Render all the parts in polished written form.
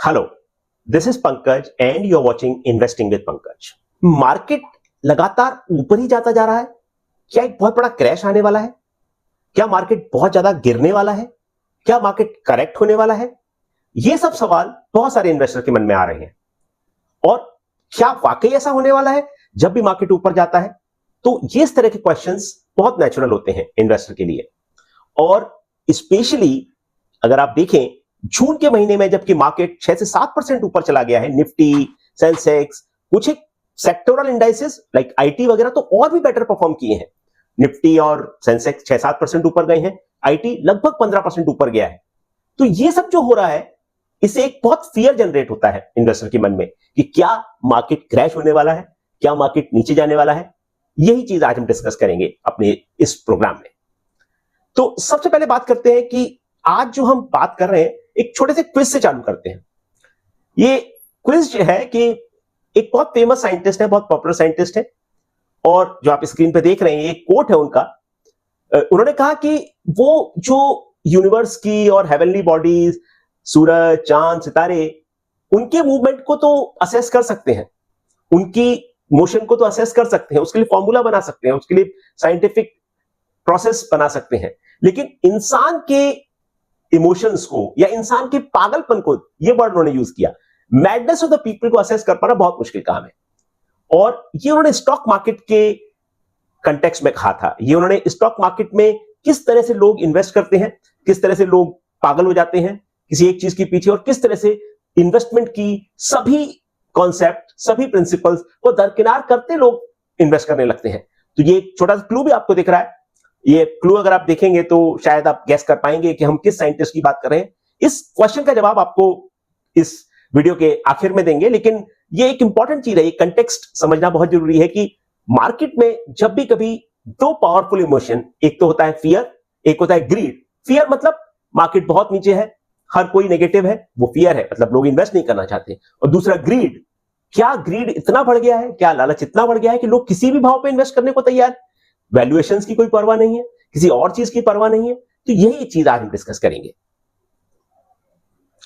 Hello, this is Pankaj and you are watching investing with Pankaj. Market लगातार ऊपर ही जाता जा रहा है। क्या एक बहुत बड़ा क्रैश आने वाला है? क्या मार्केट बहुत ज्यादा गिरने वाला है? क्या मार्केट करेक्ट होने वाला है? ये सब सवाल बहुत सारे इन्वेस्टर के मन में आ रहे हैं। और क्या वाकई ऐसा होने वाला है? जब भी मार्केट ऊपर जाता है तो ये इस तरह के क्वेश्चंस बहुत नेचुरल होते हैं इन्वेस्टर के लिए। और स्पेशली अगर आप देखें जून के महीने में, जबकि मार्केट 6 से 7% ऊपर चला गया है, निफ्टी, सेंसेक्स, कुछ एक सेक्टोरल इंडाइसेस लाइक आईटी वगैरह तो और भी बेटर परफॉर्म किए हैं। निफ्टी और सेंसेक्स 6-7% ऊपर गए हैं, आईटी लगभग 15% ऊपर गया है। तो ये सब जो हो रहा है, इससे एक बहुत फियर जनरेट होता है इन्वेस्टर के मन में कि क्या मार्केट क्रैश होने वाला है, क्या मार्केट नीचे जाने वाला है। यही चीज आज हम डिस्कस करेंगे अपने इस प्रोग्राम में। तो सबसे पहले बात करते हैं कि आज जो हम बात कर रहे हैं, एक छोटे से क्विज से चालू करते हैं। ये क्विज जो है कि एक बहुत फेमस साइंटिस्ट है, बहुत पॉपुलर साइंटिस्ट है, और जो आप स्क्रीन पे देख रहे हैं, एक कोट है उनका। उन्होंने कहा कि वो जो यूनिवर्स की और हेवनली बॉडीज, सूरज, चांद, सितारे, उनके मूवमेंट को तो असेस कर सकते हैं, उनकी मोशन को तो असेस कर सकते हैं, उसके लिए फॉर्मूला बना सकते हैं, उसके लिए साइंटिफिक प्रोसेस बना सकते हैं, लेकिन इंसान के इमोशंस को या इंसान के पागलपन को, ये वर्ड उन्होंने यूज किया, मैडनेस ऑफ द पीपल को असेस कर पाना बहुत मुश्किल काम है। और ये उन्होंने स्टॉक मार्केट के कंटेक्स्ट में कहा था। ये उन्होंने स्टॉक मार्केट में किस तरह से लोग इन्वेस्ट करते हैं, किस तरह से लोग पागल हो जाते हैं किसी एक चीज के पीछे, और किस तरह से इन्वेस्टमेंट की सभी कॉन्सेप्ट, सभी प्रिंसिपल्स को दरकिनार करते लोग इन्वेस्ट करने लगते हैं। तो ये एक छोटा सा क्लू भी आपको दिख रहा है। ये क्लू अगर आप देखेंगे तो शायद आप गैस कर पाएंगे कि हम किस साइंटिस्ट की बात कर रहे हैं। इस क्वेश्चन का जवाब आपको इस वीडियो के आखिर में देंगे, लेकिन ये एक इंपॉर्टेंट चीज है, ये कंटेक्स्ट समझना बहुत जरूरी है कि मार्केट में जब भी कभी दो पावरफुल इमोशन, एक तो होता है फियर, एक होता है ग्रीड। फियर मतलब मार्केट बहुत नीचे है, हर कोई नेगेटिव है, वो फियर है, मतलब लोग इन्वेस्ट नहीं करना चाहते। और दूसरा ग्रीड, क्या ग्रीड इतना बढ़ गया है, क्या लालच इतना बढ़ गया है कि लोग किसी भी भाव पे इन्वेस्ट करने को तैयार, वैल्यूएशंस की कोई परवाह नहीं है, किसी और चीज की परवाह नहीं है। तो यही चीज आज हम डिस्कस करेंगे।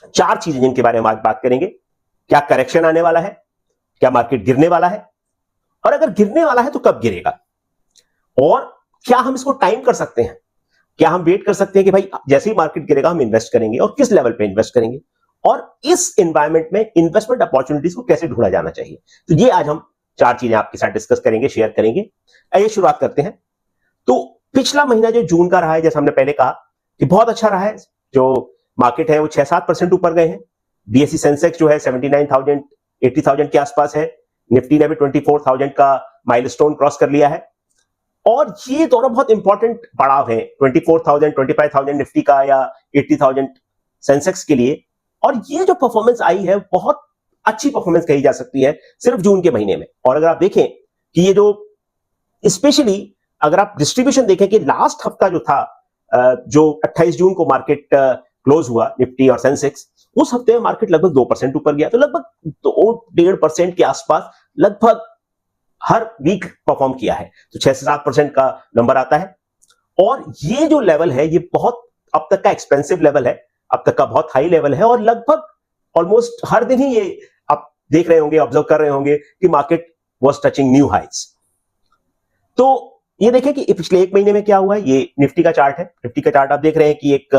4 चीजें जिनके बारे में आज बात करेंगे। क्या करेक्शन आने वाला है, क्या मार्केट गिरने वाला है, और अगर गिरने वाला है तो कब गिरेगा, और क्या हम इसको टाइम कर सकते हैं, क्या हम वेट कर सकते हैं कि भाई जैसे ही मार्केट गिरेगा हम इन्वेस्ट करेंगे, और किस लेवल पे इन्वेस्ट करेंगे, और इस एनवायरनमेंट में इन्वेस्टमेंट अपॉर्चुनिटीज को कैसे ढूंढा जाना चाहिए। तो ये आज हम 4 चीजें आपके साथ डिस्कस करेंगे, शेयर करेंगे। आइए शुरुआत करते हैं। तो पिछला महीना जो जून का रहा है, जैसा हमने पहले कहा कि बहुत अच्छा रहा है। जो मार्केट है वो 6-7% ऊपर गए हैं। बीएसई सेंसेक्स जो है 79,000 80,000 के आसपास है। निफ्टी ने भी 24,000 का माइलस्टोन क्रॉस कर लिया है। और ये दोनों बहुत इंपॉर्टेंट पड़ाव हैं, 24,000 25,000 निफ्टी का या 80,000 सेंसेक्स के लिए। और ये जो परफॉर्मेंस आई है, बहुत अच्छी परफॉर्मेंस कही जा सकती है सिर्फ जून के महीने में। और अगर आप देखें कि ये जो स्पेशली अगर आप डिस्ट्रीब्यूशन देखें कि लास्ट हफ्ता जो था, जो 28 जून को मार्केट क्लोज हुआ, निफ्टी और सेंसेक्स, उस हफ्ते में मार्केट लगभग 2% ऊपर गया। तो लगभग 2-1.5% के आसपास लगभग हर वीक परफॉर्म किया है। तो 6 से 7% का नंबर आता है। और ये जो लेवल है, ये बहुत अब तक का एक्सपेंसिव लेवल है, अब तक का बहुत हाई लेवल है। और लगभग ऑलमोस्ट हर दिन ही ये आप देख रहे होंगे, ऑब्जर्व कर रहे होंगे कि market was touching new highs. तो ये देखें कि पिछले एक महीने में क्या हुआ है। ये निफ्टी का चार्ट है। निफ्टी का चार्ट आप देख रहे हैं कि एक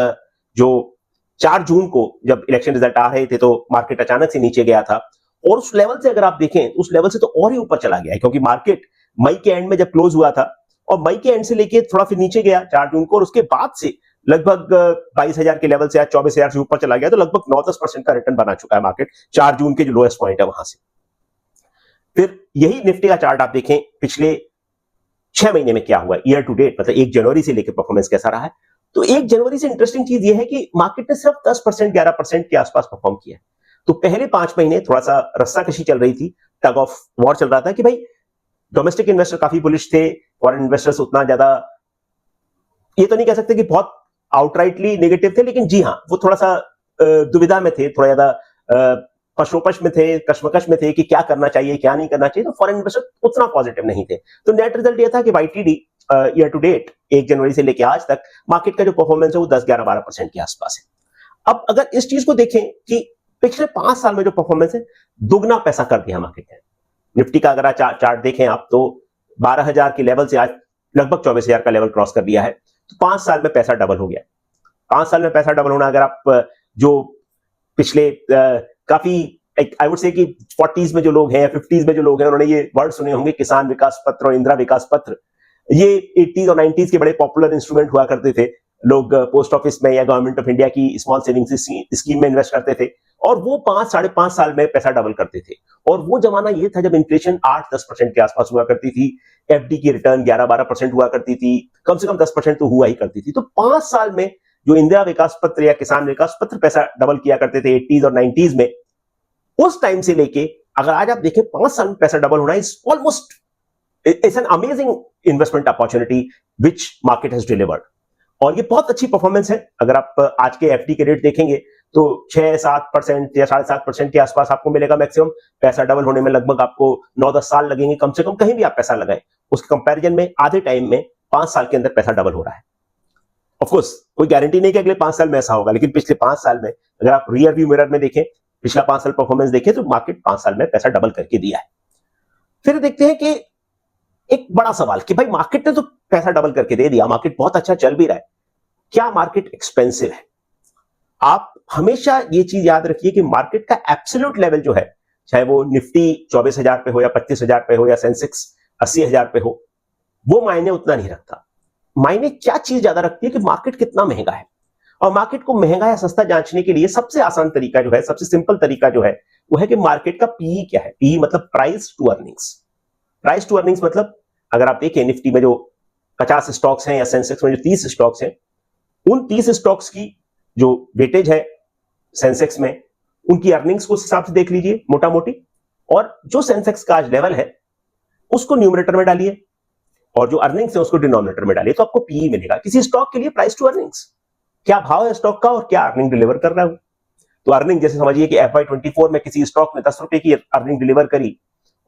जो 4 जून को जब इलेक्शन रिजल्ट आ रहे थे तो मार्केट अचानक से नीचे गया था, और उस लेवल से अगर आप देखें, उस लेवल से तो और ही ऊपर चला गया है, क्योंकि मार्केट मई के एंड में जब क्लोज हुआ था, और मई के एंड से लेके थोड़ा फिर नीचे गया 4 जून को, और उसके बाद से लगभग 22,000 के लेवल से आज 24,000 से ऊपर चला गया। तो लगभग 9-10% का रिटर्न बना चुका है मार्केट 4 जून के जो लोएस्ट पॉइंट है वहां से। फिर यही निफ्टी का चार्ट आप देखें, पिछले 6 महीने में क्या हुआ, ईयर टू डेट, मतलब 1 जनवरी से लेकर परफॉर्मेंस कैसा रहा है। तो 1 जनवरी से इंटरेस्टिंग चीज यह है कि मार्केट ने सिर्फ 10% 11% के आसपास परफॉर्म किया। तो पहले 5 महीने थोड़ा सा रस्साकशी चल रही थी, टग ऑफ वॉर चल रहा था कि भाई डोमेस्टिक इन्वेस्टर काफी बुलिश थे, फॉरेन इन्वेस्टर्स उतना ज्यादा, ये तो नहीं कह सकते कि बहुत आउटराइटली नेगेटिव थे, लेकिन जी हाँ, वो थोड़ा सा दुविधा में थे, थोड़ा ज्यादा पशोपश में थे, कश्मकश में थे कि क्या करना चाहिए, क्या नहीं करना चाहिए। तो फॉरेन इन्वेस्टर उतना पॉजिटिव नहीं थे। तो नेट रिजल्ट ये था कि वाईटीडी ईयर टू डेट 1 जनवरी से लेकर आज तक मार्केट का जो परफॉर्मेंस है वो 10-11-12% के आसपास है। अब अगर इस चीज को देखें कि पिछले 5 साल में जो परफॉर्मेंस है, दुगना पैसा कर दिया मार्केट ने। निफ्टी का अगर चार्ट देखें आप तो 12,000 के लेवल से आज लगभग 24,000 का लेवल क्रॉस कर दिया है। तो 5 साल में पैसा डबल हो गया। 5 साल में पैसा डबल होना, अगर आप जो पिछले काफी आई वुड से कि 40s में जो लोग हैं, 50s में जो लोग हैं, उन्होंने ये वर्ड सुने होंगे, किसान विकास पत्र और इंदिरा विकास पत्र। ये 80s और 90s के बड़े पॉपुलर इंस्ट्रूमेंट हुआ करते थे। लोग पोस्ट ऑफिस में या गवर्नमेंट ऑफ इंडिया की स्मॉल सेविंग्स स्कीम में इन्वेस्ट करते थे और वो 5-5.5 साल में पैसा डबल करते थे। और वो जमाना ये था जब इन्फ्लेशन 8-10% के आसपास हुआ करती थी, एफडी की रिटर्न 11-12% हुआ करती थी, कम से कम 10% तो हुआ ही करती थी। तो 5 साल में जो इंदिरा विकास पत्र या किसान विकास पत्र पैसा डबल किया करते थे 80s और 90s में, उस टाइम से लेके अगर आज आप देखें 5 साल में पैसा डबल होना is almost, it's an amazing investment opportunity which market has delivered. और ये बहुत अच्छी परफॉर्मेंस है। अगर आप आज के एफडी के रेट देखेंगे तो 6-7% या 7.5% के आसपास आपको मिलेगा मैक्सिमम। पैसा डबल होने में लगभग आपको 9-10 साल लगेंगे कम से कम, कहीं भी आप पैसा लगाएं। उसके कंपैरिजन में आधे टाइम में 5 साल के अंदर पैसा डबल हो रहा है। ऑफ कोर्स कोई गारंटी नहीं कि अगले 5 साल में ऐसा होगा, लेकिन पिछले 5 साल में अगर आप रियर व्यू मिरर में देखें, पिछला 5 साल परफॉर्मेंस देखें तो मार्केट 5 साल में पैसा डबल करके दिया है। फिर देखते हैं कि एक बड़ा सवाल कि भाई मार्केट ने तो पैसा डबल करके दे दिया, मार्केट बहुत अच्छा चल भी रहा है, क्या मार्केट एक्सपेंसिव है? आप हमेशा ये चीज याद रखिए कि मार्केट का एब्सोल्यूट लेवल जो है, चाहे वो निफ्टी 24,000 पे हो या 25,000 पे हो या सेंसेक्स 80,000 पे हो, वो मायने उतना नहीं रखता। मायने क्या चीज ज्यादा रखती है कि मार्केट कितना महंगा है। और मार्केट को महंगा या सस्ता जांचने के लिए सबसे आसान तरीका जो है, सबसे सिंपल तरीका जो है, वो है कि मार्केट का पीई क्या है। पीई मतलब price to earnings. Price to earnings मतलब अगर आप देखें निफ्टी में जो 50 स्टॉक्स हैं या सेंसेक्स में जो 30 स्टॉक्स हैं, उन 30 स्टॉक्स की जो वेटेज है सेंसेक्स में, उनकी अर्निंग्स को उस हिसाब से देख लीजिए मोटा मोटी, और जो सेंसेक्स का आज लेवल है उसको न्यूमरेटर में डालिए और जो अर्निंग्स है उसको डिनोमिनेटर में डालिए, तो आपको पीई मिलेगा किसी स्टॉक के लिए। प्राइस टू अर्निंग्स, क्या भाव है स्टॉक का और क्या अर्निंग डिलीवर कर रहा है। तो अर्निंग जैसे समझिए कि FY24 में किसी स्टॉक ने 10 रुपए की अर्निंग डिलीवर करी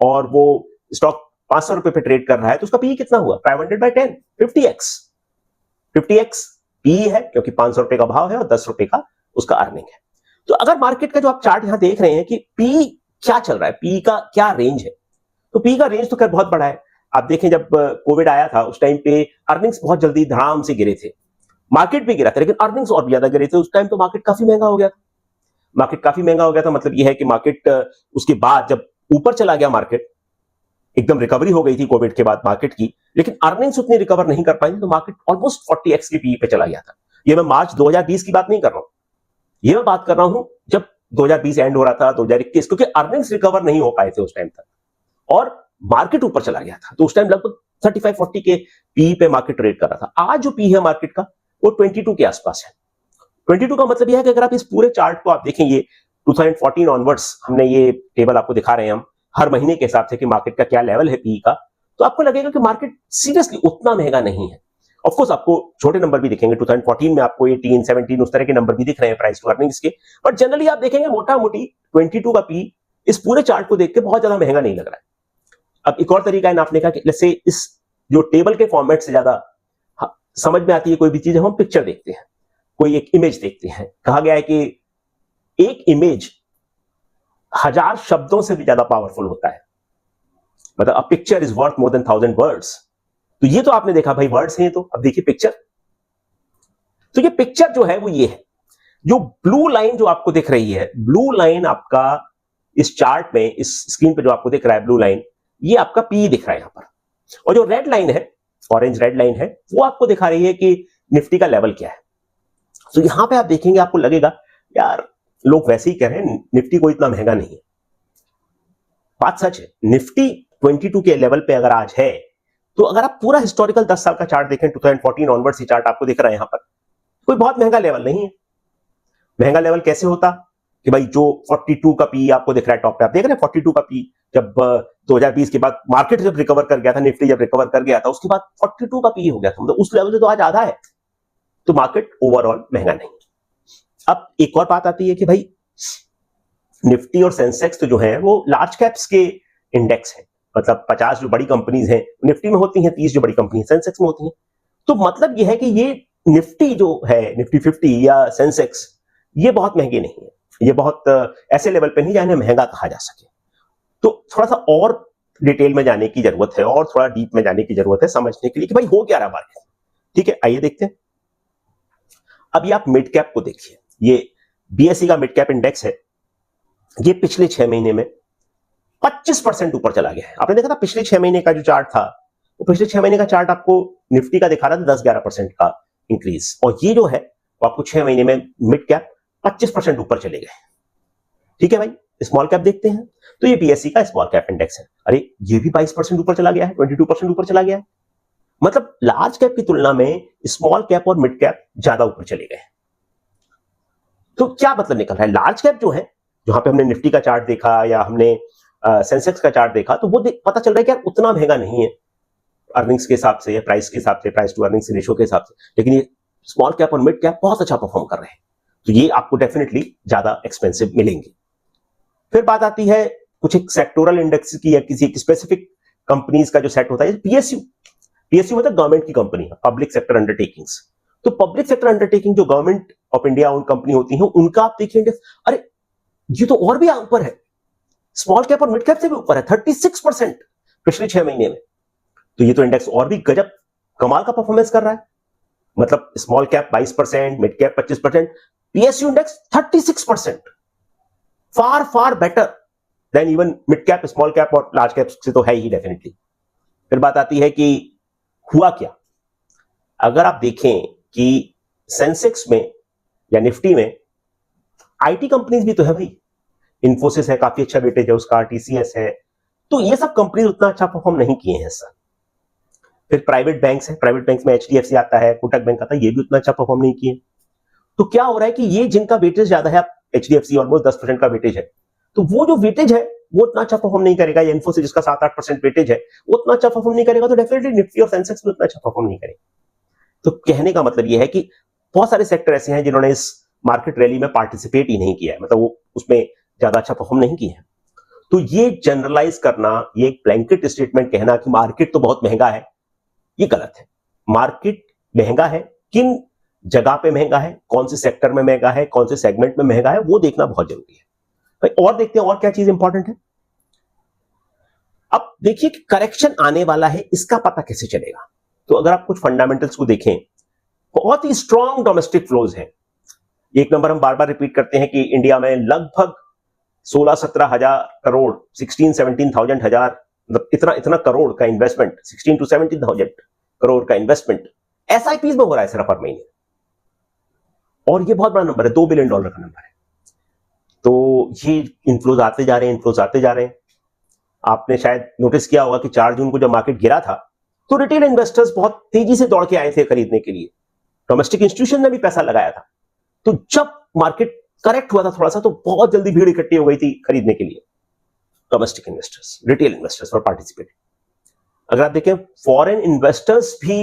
और वो स्टॉक 500 रुपए पे ट्रेड कर रहा है, तो उसका पीई कितना हुआ? 500/10, 50x। 50x पीई है क्योंकि 500 रुपए का भाव है और 10 रुपए का उसका अर्निंग है। तो अगर मार्केट का जो आप चार्ट यहां देख रहे हैं कि पीई क्या चल रहा है, पीई का क्या रेंज है, तो पीई का रेंज तो खैर बहुत बड़ा है। आप देखें जब कोविड आया था उस टाइम पे अर्निंग्स बहुत जल्दी धड़ाम से गिरे थे, मार्केट भी गिरा था, लेकिन अर्निंग्स और भी ज्यादा गिरे थे। उस टाइम तो मार्केट काफी महंगा हो गया था। मार्केट काफी महंगा हो गया था मतलब यह है कि मार्केट उसके बाद जब ऊपर चला गया, मार्केट एकदम रिकवरी हो गई थी कोविड के बाद मार्केट की, लेकिन अर्निंग्स उतनी रिकवर नहीं कर पाई, तो मार्केट ऑलमोस्ट 40x की पीई पे चला गया था। ये मैं मार्च 2020 की बात नहीं कर रहा हूं, ये मैं बात कर रहा हूं जब 2020 एंड हो रहा था, 2021, क्योंकि अर्निंग्स रिकवर नहीं हो पाए थे उस टाइम तक और मार्केट ऊपर चला गया था। तो उस टाइम लगभग 35-40 के पीई पे मार्केट ट्रेड कर रहा था। आज जो पी है मार्केट का वो 22 के आसपास है। 22 का मतलब यह है कि अगर आप इस पूरे चार्ट को आप देखेंगे 2014 ऑनवर्ड्स, हमने ये टेबल आपको दिखा रहे हैं हम हर महीने के हिसाब से कि मार्केट का क्या लेवल है पीई का, तो आपको लगेगा कि मार्केट सीरियसली उतना महंगा नहीं है। ऑफ कोर्स आपको छोटे नंबर भी दिखेंगे, 2014 में आपको 18, 17 उस तरह के नंबर भी दिख रहे हैं प्राइस टू अर्निंग्स के, बट जनरली आप देखेंगे मोटा मोटी 22 का पी इस पूरे चार्ट को देख के बहुत ज्यादा महंगा नहीं लग रहा है। अब एक और तरीका है नापने का कि जैसे इस जो टेबल के फॉर्मेट से ज्यादा समझ में आती है कोई भी चीज, हम पिक्चर देखते हैं, कोई एक इमेज देखते हैं। कहा गया है कि एक इमेज 1000 शब्दों से भी ज्यादा पावरफुल होता है, मतलब a picture is worth more than 1000 words. तो ये तो आपने देखा भाई वर्ड्स हैं, तो अब देखिए पिक्चर। तो ये पिक्चर जो है वो ये है, जो ब्लू लाइन जो आपको दिख रही है, ब्लू लाइन आपका इस चार्ट में, इस स्क्रीन पे जो आपको दिख रहा है ब्लू लाइन, ये आपका पी दिख रहा है यहां पर। और जो रेड लाइन है, ऑरेंज रेड लाइन है, वो आपको दिखा रही है कि निफ्टी का लेवल क्या है। तो यहां पे आप देखेंगे आपको लगेगा यार लोग वैसे ही कह रहे हैं निफ्टी कोई इतना महंगा नहीं है। बात सच है, निफ्टी 22 के लेवल पे अगर आज है, तो अगर आप पूरा हिस्टोरिकल 10 साल का चार्ट देखें, 2014 ऑनवर्ड्स ही चार्ट आपको दिख रहा है यहां पर, कोई बहुत महंगा लेवल नहीं है। महंगा लेवल कैसे होता कि भाई जो 42 का पी आपको दिख रहा है टॉप पे, आप देख रहे हैं 42 का पी, जब 2020 के बाद मार्केट जब रिकवर कर गया था, निफ्टी जब रिकवर कर गया था, उसके बाद 42 का पी हो गया था, मतलब उस लेवल से तो आज आधा है। तो मार्केट ओवरऑल महंगा नहीं। अब एक और बात आती है कि भाई निफ्टी और सेंसेक्स तो जो है वो लार्ज कैप्स के इंडेक्स है, मतलब 50 जो बड़ी कंपनीज हैं निफ्टी में होती हैं, 30 जो बड़ी कंपनी सेंसेक्स में होती हैं। तो मतलब यह है कि ये निफ्टी जो है, निफ्टी 50 या सेंसेक्स, ये बहुत महंगे नहीं है। ये बहुत ऐसे लेवल पे नहीं जहां इन्हें महंगा कहा जा सके। तो थोड़ा सा और डिटेल में जाने की जरूरत है और थोड़ा डीप में जाने की जरूरत है समझने के लिए कि भाई हो क्या रहा मार्केट। ठीक है, आइए देखते हैं। अभी आप मिड कैप को देखिए, ये बीएसई का मिड कैप इंडेक्स है, ये पिछले 6 महीने में 25% ऊपर चला गया है। आपने देखा था पिछले 6 महीने का जो चार्ट था, वो पिछले 6 महीने का चार्ट आपको निफ्टी का दिखा रहा था 10-11% का इंक्रीज, और ये जो है वो आपको 6 महीने में मिड कैप 25% ऊपर चले गए। ठीक है भाई, स्मॉल कैप देखते हैं, तो ये बीएसई का स्मॉल कैप इंडेक्स है, अरे ये भी 22% ऊपर चला गया है, 22% ऊपर चला गया है। मतलब लार्ज कैप की तुलना में स्मॉल कैप और मिड कैप ज्यादा ऊपर चले गए। तो क्या मतलब निकल रहा है, लार्ज कैप जो है, जहां पे हमने निफ्टी का चार्ट देखा या हमने सेंसेक्स का चार्ट देखा, तो वो पता चल रहा है कि यार उतना महंगा नहीं है अर्निंग्स के हिसाब से या प्राइस के हिसाब से, प्राइस टू अर्निंग्स रेशियो के हिसाब से, लेकिन ये स्मॉल कैप और मिड कैप बहुत अच्छा परफॉर्म कर रहे हैं, तो ये आपको डेफिनेटली ज्यादा एक्सपेंसिव मिलेंगे। फिर बात आती है कुछ एक सेक्टोरल इंडेक्स की या किसी एक स्पेसिफिक कंपनीज का जो सेट होता है, पीएसयू। पीएसयू मतलब गवर्नमेंट की कंपनी है, पब्लिक सेक्टर अंडरटेकिंग्स। तो पब्लिक सेक्टर अंडरटेकिंग जो government of India own company होती है, उनका आप देखिए इंडेक्स, अरे ये तो और भी ऊपर है, स्मॉल कैप और मिड कैप से भी ऊपर है, 36% पिछले 6 महीने में। तो ये तो इंडेक्स और भी गजब कमाल का परफॉर्मेंस कर रहा है। मतलब small cap 22%, mid cap 25%, PSU index 36%, far far better than even mid cap, small cap और लार्ज कैप से तो है ही डेफिनेटली। फिर बात आती है कि हुआ क्या। अगर आप देखें कि सेंसेक्स में या निफ्टी में आईटी कंपनीज भी तो है भाई, इन्फोसिस है, काफी अच्छा वेटेज है उसका, टीसीएस है, तो ये सब कंपनीज उतना अच्छा परफॉर्म नहीं किए हैं सर। फिर प्राइवेट बैंक्स है, प्राइवेट बैंक्स में एचडीएफसी आता है, कोटक बैंक आता है, ये भी उतना अच्छा परफॉर्म नहीं किए। तो क्या हो रहा है कि ये जिनका वेटेज ज्यादा है, एचडीएफसी ऑलमोस्ट 10% का वेटेज है, तो वो जो वेटेज है वो उतना अच्छा परफॉर्म नहीं करेगा। इन्फोसिस जिसका 7-8% वेटेज है वो उतना अच्छा परफॉर्म नहीं करेगा, तो डेफिनेटली निफ्टी और सेंसेक्स भी उतना अच्छा परफॉर्म नहीं करेगा। तो कहने का मतलब ये है कि बहुत सारे सेक्टर ऐसे हैं जिन्होंने इस मार्केट रैली में पार्टिसिपेट ही नहीं किया है, मतलब वो उसमें ज्यादा अच्छा परफॉर्म नहीं किए हैं। तो ये जनरलाइज करना, ये एक ब्लैंकेट स्टेटमेंट कहना कि मार्केट तो बहुत महंगा है, ये गलत है। मार्केट महंगा है, किन जगह पे महंगा है, कौन से सेक्टर में महंगा है, कौन से सेगमेंट में महंगा है, वो देखना बहुत जरूरी है भाई। और देखते हैं और क्या चीज इंपॉर्टेंट है। अब देखिए कि करेक्शन आने वाला है, इसका पता कैसे चलेगा। तो अगर आप कुछ फंडामेंटल्स को देखें, बहुत ही स्ट्रॉन्ग डोमेस्टिक फ्लोज है। एक नंबर हम बार बार रिपीट करते हैं कि इंडिया में लगभग 16-17 हजार करोड़, 16-17 हजार, मतलब इतना करोड़ का इन्वेस्टमेंट, 16 to 17,000 करोड़ का इन्वेस्टमेंट एसआईपीज में हो रहा है सिर्फ हर महीने, और ये बहुत बड़ा नंबर है, $2 बिलियन का नंबर है। तो ये इन्फ्लोज आते जा रहे हैं, इन्फ्लोज आते जा रहे हैं। आपने शायद नोटिस किया होगा कि 4 जून को जब मार्केट गिरा था, तो रिटेल इन्वेस्टर्स बहुत तेजी से दौड़ के आए थे खरीदने के लिए, डोमेस्टिक इंस्टीट्यूशन ने भी पैसा लगाया था। तो जब मार्केट करेक्ट हुआ था थोड़ा सा, तो बहुत जल्दी भीड़ इकट्ठी हो गई थी खरीदने के लिए। Domestic investors, retail investors for participate. अगर आप देखें, फॉरेन इन्वेस्टर्स भी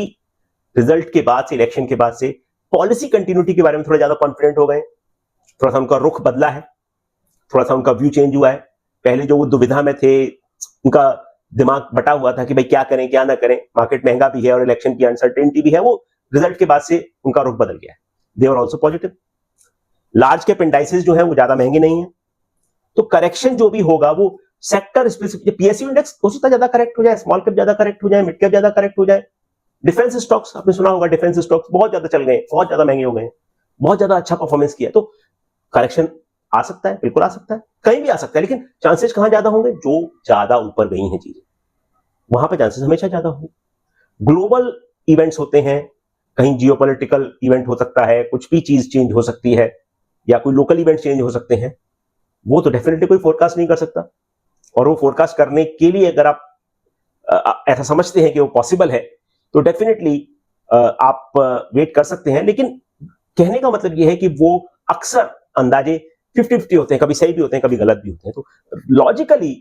रिजल्ट के बाद से, इलेक्शन के बाद से पॉलिसी कंटिन्यूटी के बारे में थोड़ा ज्यादा कॉन्फिडेंट हो गए, थोड़ा सा उनका रुख बदला है, थोड़ा सा उनका व्यू चेंज हुआ है। पहले जो वो दुविधा में थे, उनका दिमाग बटा हुआ था कि भाई क्या करें क्या ना करें, मार्केट महंगा भी है और इलेक्शन की अनसर्टेनिटी भी है, वो रिजल्ट के बाद से उनका रुख बदल गया है। They are also positive. Large cap indices जो है वो ज्यादा महंगे नहीं है, तो करेक्शन जो भी होगा वो सेक्टर स्पेसिफिक। पीएसयू इंडेक्स हो सकता है ज्यादा करेक्ट हो जाए, स्मॉल कैप ज्यादा करेक्ट हो जाए, मिड कैप ज्यादा करेक्ट हो जाए। डिफेंस स्टॉक्स आपने सुना होगा, डिफेंस स्टॉक्स बहुत ज्यादा चल गए, बहुत ज्यादा महंगे हो गए, बहुत ज्यादा अच्छा परफॉर्मेंस किया, तो करेक्शन आ सकता है, बिल्कुल आ सकता है, कहीं भी आ सकता है। लेकिन चांसेस कहां ज्यादा होंगे, जो ज्यादा ऊपर गई हैं चीजें, वहां पे चांसेस हमेशा ज्यादा होंगे। ग्लोबल इवेंट्स होते हैं, कहीं जियोपॉलिटिकल इवेंट हो सकता है, कुछ भी चीज चेंज हो सकती है, या कोई लोकल इवेंट चेंज हो सकते हैं, वो तो डेफिनेटली कोई फोरकास्ट नहीं कर सकता। और वो फोरकास्ट करने के लिए अगर आप ऐसा समझते हैं कि वो पॉसिबल है, तो डेफिनेटली आप वेट कर सकते हैं। लेकिन कहने का मतलब यह है कि वो अक्सर अंदाजे 50-50 होते हैं, कभी सही भी होते हैं, कभी गलत भी होते हैं। तो लॉजिकली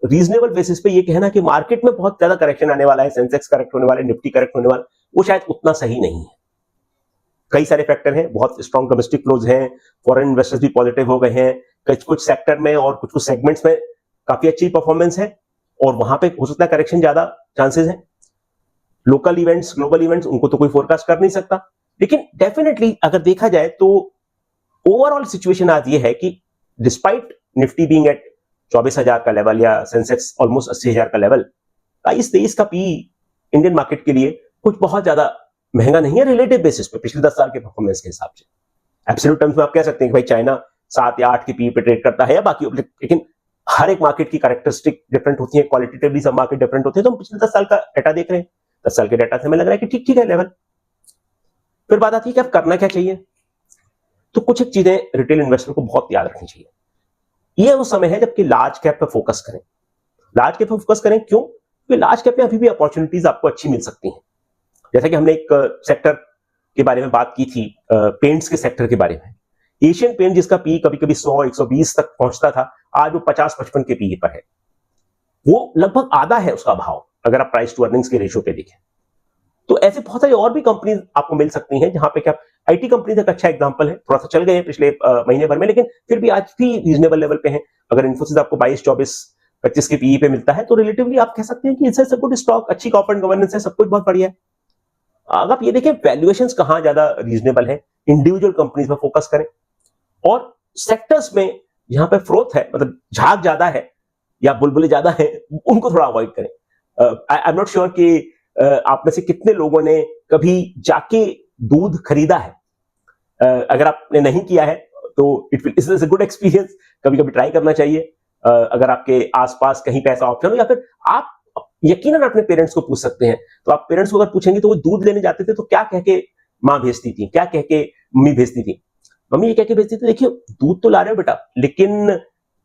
रीजनेबल बेसिस पे ये कहना कि मार्केट में बहुत ज्यादा करेक्शन आने वाला है, सेंसेक्स करेक्ट होने वाला है, निफ्टी करेक्ट होने वाला है, वो शायद उतना सही नहीं है। कई सारे फैक्टर हैं, बहुत स्ट्रॉन्ग डोमेस्टिक फ्लोज हैं, फॉरेन इन्वेस्टर्स भी पॉजिटिव हो गए हैं, कुछ सेक्टर में और कुछ सेगमेंट्स में काफी अच्छी परफॉर्मेंस है, और वहां पे हो सकता है करेक्शन ज्यादा चांसेस है। लोकल इवेंट्स, ग्लोबल इवेंट्स, उनको तो कोई फोरकास्ट कर नहीं सकता। लेकिन डेफिनेटली अगर देखा जाए तो ओवरऑल सिचुएशन आज ये है कि डिस्पाइट निफ्टी बीइंग एट 24,000 का लेवल या सेंसेक्स ऑलमोस्ट 80,000 का लेवल, 22-23 का पी इंडियन मार्केट के लिए कुछ बहुत ज्यादा महंगा नहीं है रिलेटिव बेसिस पे पिछले 10 साल के परफॉर्मेंस के हिसाब से। एब्सोल्यूट टर्म्स में आप कह सकते हैं कि भाई चाइना 7 या 8 के पी पे ट्रेड करता है या बाकी, लेकिन हर एक मार्केट की कैरेक्टरिस्टिक डिफरेंट होती है, क्वालिटेटिवली सब मार्केट डिफरेंट होते हैं। तो हम पिछले 10 साल का डाटा देख रहे हैं, 10 साल के डाटा से हमें लग रहा है कि ठीक ठीक है लेवल। फिर बात आती है कि अब करना क्या चाहिए। तो कुछ एक चीजें रिटेल इन्वेस्टर को बहुत याद रखनी चाहिए। यह वो समय है जबकि लार्ज कैप पे फोकस करें। लार्ज कैप पे फोकस करें क्यों? क्योंकि लार्ज कैप में अभी भी अपॉर्चुनिटीज आपको अच्छी मिल सकती हैं। जैसा कि हमने एक सेक्टर के बारे में बात की थी, पेंट्स के सेक्टर के बारे में। एशियन पेंट जिसका पी कभी कभी 100-120 तक पहुंचता था, आज वो 50-55 के पी पर है। वो लगभग आधा है उसका भाव अगर आप प्राइस टू अर्निंग्स के रेशियो पे देखें। तो ऐसे बहुत सारी और भी कंपनीज आपको मिल सकती हैं जहां पे क्या, आईटी कंपनीज एक अच्छा एग्जांपल है, थोड़ा सा चल गए हैं पिछले महीने भर में, लेकिन फिर भी आज भी रीजनेबल लेवल पे है। अगर इन्फोसिस आपको 22-24-25 के पीई पे मिलता है तो रिलेटिवली आप कह सकते हैं कि इट्स अ गुड स्टॉक, अच्छी कॉर्पोरेट गवर्नेंस है, सब कुछ बहुत बढ़िया है। अगर आप ये देखें वैल्यूएशंस कहां ज्यादा रीजनेबल है, इंडिविजुअल कंपनीज पर फोकस करें और सेक्टर्स में जहां पे फ्रोथ है, मतलब झाग ज्यादा है या बुलबुले ज्यादा है, उनको थोड़ा अवॉइड करें। आई एम नॉट श्योर कि आप में से कितने लोगों ने कभी जाके दूध खरीदा है। अगर आपने नहीं किया है तो इट्स अ गुड एक्सपीरियंस, कभी कभी ट्राई करना चाहिए। अगर आपके आसपास कहीं पे ऐसा ऑप्शन हो, या फिर आप यकीनन अपने पेरेंट्स को पूछ सकते हैं। तो आप पेरेंट्स को अगर पूछेंगे तो वो दूध लेने जाते थे तो क्या कह के माँ भेजती थी, क्या कह के मम्मी भेजती थी? मम्मी ये कह के भेजती थी, देखिए दूध तो ला रहे हो बेटा, लेकिन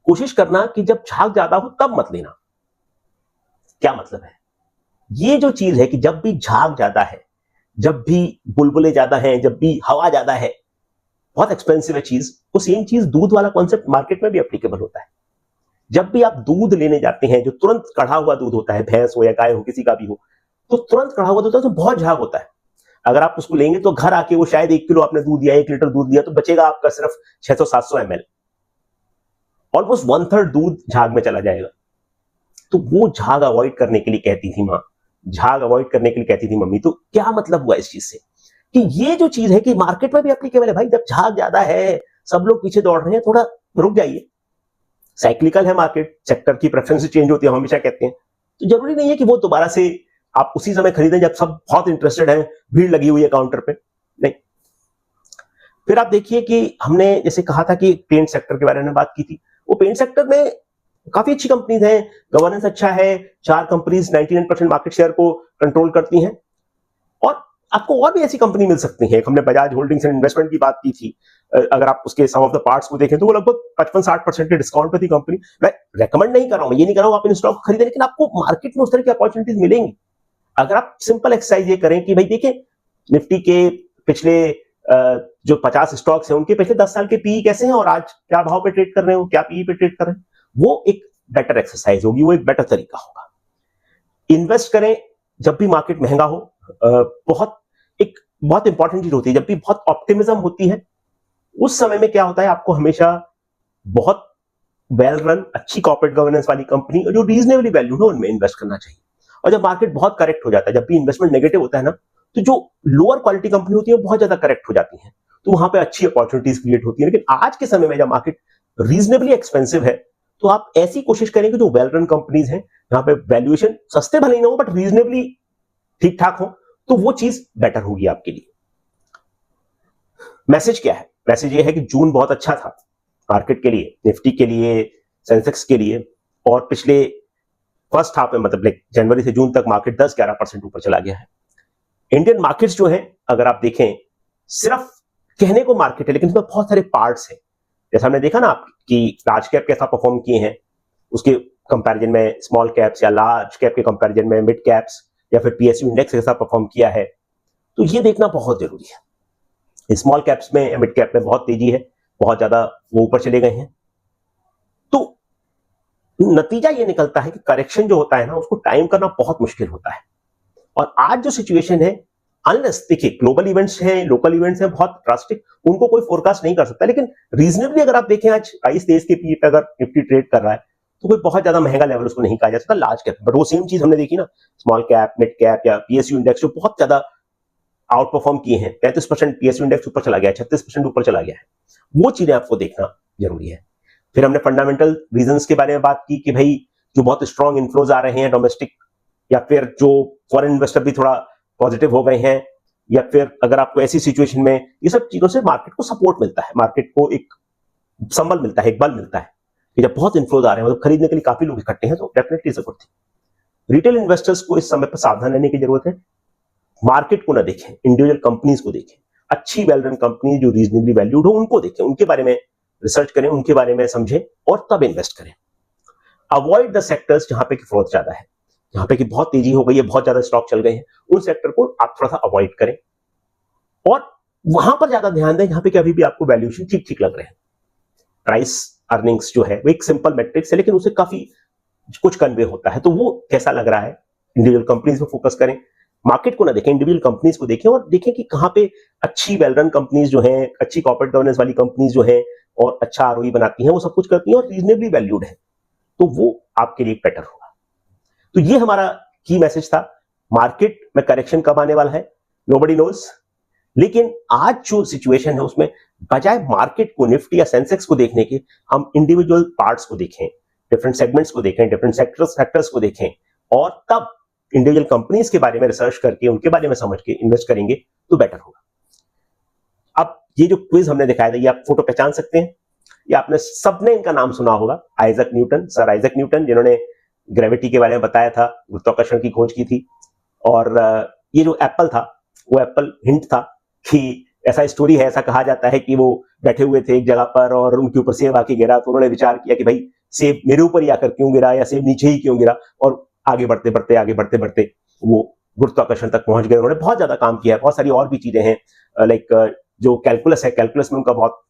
कोशिश करना कि जब झाग ज्यादा हो तब मत लेना। क्या मतलब है? ये जो चीज है कि जब भी झाग ज्यादा है, जब भी बुलबुले ज्यादा हैं, जब भी हवा ज्यादा है, बहुत एक्सपेंसिव है चीज, वो सेम चीज दूध वाला कॉन्सेप्ट मार्केट में भी एप्लीकेबल होता है। जब भी आप दूध लेने जाते हैं, जो तुरंत कढ़ा हुआ दूध होता है, भैंस हो या गाय हो, किसी का भी हो, तो तुरंत कढ़ा हुआ दूध होता है तो बहुत झाग होता है। अगर आप उसको लेंगे तो घर आके वो शायद 1 किलो आपने दूध दिया, 1 लीटर दूध दिया, तो बचेगा आपका सिर्फ 600-700 ml, ऑलमोस्ट 1/3 दूध झाग में चला जाएगा। तो वो झाग अवॉइड करने के लिए कहती थी माँ, झाग अवॉइड करने के लिए कहती थी मम्मी। तो क्या मतलब हुआ इस चीज से कि ये जो चीज है कि मार्केट में भी एप्लीकेबल है। भाई जब झाग ज्यादा है, सब लोग पीछे दौड़ रहे हैं, थोड़ा रुक जाइए। साइक्लिकल है मार्केट, सेक्टर की प्रेफरेंस चेंज होती है, हम हमेशा कहते हैं। तो जरूरी नहीं है कि वो दोबारा से आप उसी समय खरीदें जब सब बहुत इंटरेस्टेड है, भीड़ लगी हुई है काउंटर पे, नहीं। फिर आप देखिए कि हमने जैसे कहा था कि पेंट सेक्टर के बारे में बात की थी, वो पेंट सेक्टर में काफी अच्छी कंपनीज हैं, गवर्नेंस अच्छा है, 4 कंपनीज 99% मार्केट शेयर को कंट्रोल करती हैं, और आपको और भी ऐसी कंपनी मिल सकती है। हमने बजाज होल्डिंग्स एंड इन्वेस्टमेंट की बात की थी, अगर आप उसके सम ऑफ द पार्ट्स को देखें तो वो लगभग 55-60% के डिस्काउंट पे थी कंपनी। मैं रेकमेंड नहीं कर रहा हूं, ये नहीं कर रहा हूं आप इन स्टॉक खरीदें, लेकिन आपको मार्केट में उस तरह की अपॉर्चुनिटीज मिलेंगी अगर आप सिंपल एक्सरसाइज ये करें कि भाई देखिए निफ्टी के पिछले जो 50 स्टॉक्स हैं उनके पिछले 10 साल के पीई कैसे हैं और आज क्या भाव पे ट्रेड कर रहे हो, क्या पीई पे ट्रेड कर रहे हैं, वो एक बेटर एक्सरसाइज होगी, वो एक बेटर तरीका होगा। इन्वेस्ट करें जब भी मार्केट महंगा हो। बहुत इंपॉर्टेंट चीज होती है, जब भी बहुत ऑप्टिमिज्म होती है उस समय में क्या होता है, आपको हमेशा बहुत वेल रन अच्छी कॉर्पोरेट गवर्नेंस वाली कंपनी जो रीजनेबली वैल्यूड हो उनमें इन्वेस्ट करना चाहिए। और जब मार्केट बहुत करेक्ट हो जाता है, जब भी इन्वेस्टमेंट नेगेटिव होता है ना, तो जो लोअर क्वालिटी कंपनी होती है बहुत ज्यादा करेक्ट हो जाती है, तो वहां पे अच्छी अपॉर्चुनिटीज क्रिएट होती है। लेकिन आज के समय में जब मार्केट रीजनेबली एक्सपेंसिव है तो आप ऐसी कोशिश करेंगे जो वेल रन कंपनीज हैं, जहां पे वैल्यूएशन सस्ते भले ही ना हो बट रीजनेबली ठीक ठाक हो, तो वो चीज बेटर होगी आपके लिए। मैसेज क्या है? मैसेज ये है कि जून बहुत अच्छा था मार्केट के लिए, निफ्टी के लिए, सेंसेक्स के लिए, और पिछले फर्स्ट हाफ में मतलब जनवरी से जून तक मार्केट 10-11% ऊपर चला गया है। इंडियन मार्केट्स जो है अगर आप देखें, सिर्फ कहने को मार्केट है लेकिन इसमें बहुत सारे पार्ट्स हैं। जैसा हमने देखा ना आप कि लार्ज कैप कैसा परफॉर्म किए हैं, उसके कंपैरिजन में स्मॉल कैप्स या लार्ज कैप के कंपैरिजन में मिड कैप्स या फिर पीएसयू इंडेक्स कैसा परफॉर्म किया है, तो ये देखना बहुत जरूरी है। स्मॉल कैप्स में, मिड कैप में बहुत तेजी है, बहुत ज्यादा वो ऊपर चले गए हैं। तो नतीजा ये निकलता है कि करेक्शन जो होता है ना, उसको टाइम करना बहुत मुश्किल होता है। और आज जो सिचुएशन है, अनलेस देखिए ग्लोबल इवेंट्स हैं, लोकल इवेंट्स हैं बहुत ड्रास्टिक, उनको कोई फोरकास्ट नहीं कर सकता, लेकिन रीजनेबली अगर आप देखें आज 22-23 के पीई पे अगर निफ्टी ट्रेड कर रहा है तो कोई बहुत ज्यादा महंगा लेवल उसको नहीं कहा जा सकता लार्ज कैप। बट वो सेम चीज हमने देखी ना, स्मॉल कैप, मिड कैप या पीएसयू इंडेक्स जो बहुत ज्यादा आउट परफॉर्म किए हैं, 33% पीएसयू इंडेक्स ऊपर चला गया है, 36% ऊपर चला गया है, वो चीजें आपको देखना जरूरी है। फिर हमने फंडामेंटल रीजंस के बारे में बात की कि भाई जो बहुत स्ट्रॉन्ग इन्फ्लोज आ रहे हैं डोमेस्टिक, या फिर जो फॉरेन इन्वेस्टर भी थोड़ा पॉजिटिव हो गए हैं, या फिर अगर आपको ऐसी सिचुएशन में, ये सब चीजों से मार्केट को सपोर्ट मिलता है, मार्केट को एक संबल मिलता है, एक बल मिलता है कि जब बहुत इन्फ्लोज आ रहे हैं, मतलब खरीदने के लिए काफी लोग इकट्ठे हैं, तो डेफिनेटली सपोर्ट थी। रिटेल इन्वेस्टर्स को इस समय पर सावधान रहने की जरूरत है, मार्केट को ना देखें, इंडिविजुअल कंपनीज को देखें, अच्छी वेल रन कंपनी जो रीजनेबली वैल्यूड हो उनको देखें, उनके बारे में रिसर्च करें, उनके बारे में समझें और तब इन्वेस्ट करें। अवॉइड द सेक्टर्स जहां पे की फ्रॉड ज्यादा है, जहां पे की बहुत तेजी हो गई है, बहुत ज्यादा स्टॉक चल गए हैं, उन सेक्टर को आप थोड़ा सा अवॉइड करें और वहां पर ज्यादा ध्यान दें जहां पे कि अभी भी आपको वैल्यूएशन ठीक ठीक लग रहे हैं। प्राइस अर्निंग्स जो है वो एक सिंपल मैट्रिक्स है, लेकिन उसे काफी कुछ कन्वे होता है, तो वो कैसा लग रहा है, इंडिविजुअल कंपनीज पे फोकस करें, मार्केट को ना देखें, इंडिविजुअल कंपनीज को देखें और देखें कि कहां पे अच्छी वेल रन कंपनीज जो हैं, अच्छी कॉर्पोरेट गवर्नेंस वाली कंपनीज जो हैं और अच्छा आरओई बनाती हैं, वो सब कुछ करती हैं और रीजनेबली वैल्यूड है, तो वो आपके लिए बेटर होगा। तो ये हमारा की मैसेज था। मार्केट में करेक्शन कब आने वाला है नोबडी नोज, लेकिन आज जो सिचुएशन है उसमें बजाय मार्केट को, निफ्टी या सेंसेक्स को देखने के, हम इंडिविजुअल पार्ट्स को देखें, डिफरेंट सेगमेंट्स को देखें, डिफरेंट सेक्टर्स को देखें और तब इंडिविजुअल कंपनीज के बारे में रिसर्च करके, उनके बारे में समझ के इन्वेस्ट करेंगे तो बेटर होगा। अब ये जो क्विज हमने दिखाया था, ये आप फोटो पहचान सकते हैं, ये आपने सबने इनका नाम सुना होगा, Isaac Newton, sir Isaac Newton, जिन्होंने ग्रेविटी के बारे में बताया था, गुरुत्वाकर्षण की खोज की थी। और ये जो एप्पल था, वो एप्पल हिंट था कि ऐसा स्टोरी है, ऐसा कहा जाता है कि वो बैठे हुए थे एक जगह पर और उनके ऊपर सेब आके गिरा, तो उन्होंने विचार किया कि भाई सेब मेरे ऊपर ही आकर क्यों गिरा, या सेब नीचे ही क्यों गिरा, और आगे बढ़ते बढ़ते वो गुरुत्वाकर्षण तक पहुंच गए। उन्होंने बहुत ज्यादा काम किया है, बहुत सारी और भी चीजें हैं, लाइक जो कैलकुलस है, कैलकुलस में उनका बहुत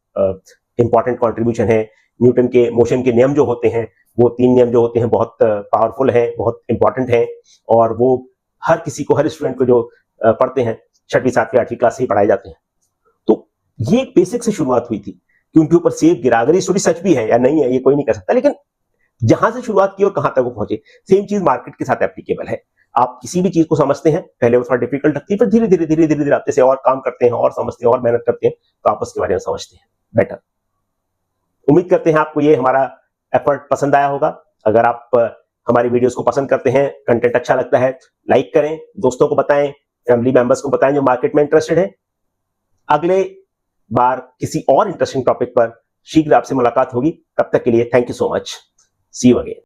इंपॉर्टेंट कॉन्ट्रीब्यूशन है। न्यूटन के मोशन के नियम जो होते हैं, वो 3 नियम जो होते हैं बहुत पावरफुल है, बहुत इंपॉर्टेंट है, और वो हर किसी को, हर स्टूडेंट को जो पढ़ते हैं 6वीं 7वीं 8वीं क्लास से ही पढ़ाए जाते हैं। तो ये एक बेसिक से शुरुआत हुई थी कि उनके ऊपर सेब गिरा। अगर ये स्टोरी सच भी है या नहीं है ये कोई नहीं कह सकता, लेकिन जहां से शुरुआत की और कहां तक वो पहुंचे, सेम चीज मार्केट के साथ एप्लीकेबल है। आप किसी भी चीज को समझते हैं, पहले वो थोड़ा डिफिकल्ट लगती है, फिर धीरे धीरे आप जैसे और काम करते हैं और समझते हैं और मेहनत करते हैं, तो आप उसके बारे में समझते हैं बेटर। उम्मीद करते हैं आपको ये हमारा एफर्ट पसंद आया होगा। अगर आप हमारी वीडियोस को पसंद करते हैं, कंटेंट अच्छा लगता है, लाइक करें, दोस्तों को बताएं, फैमिली मेंबर्स को बताएं जो मार्केट में इंटरेस्टेड है। अगले बार किसी और इंटरेस्टिंग टॉपिक पर शीघ्र आपसे मुलाकात होगी। तब तक के लिए thank you so much. See you again.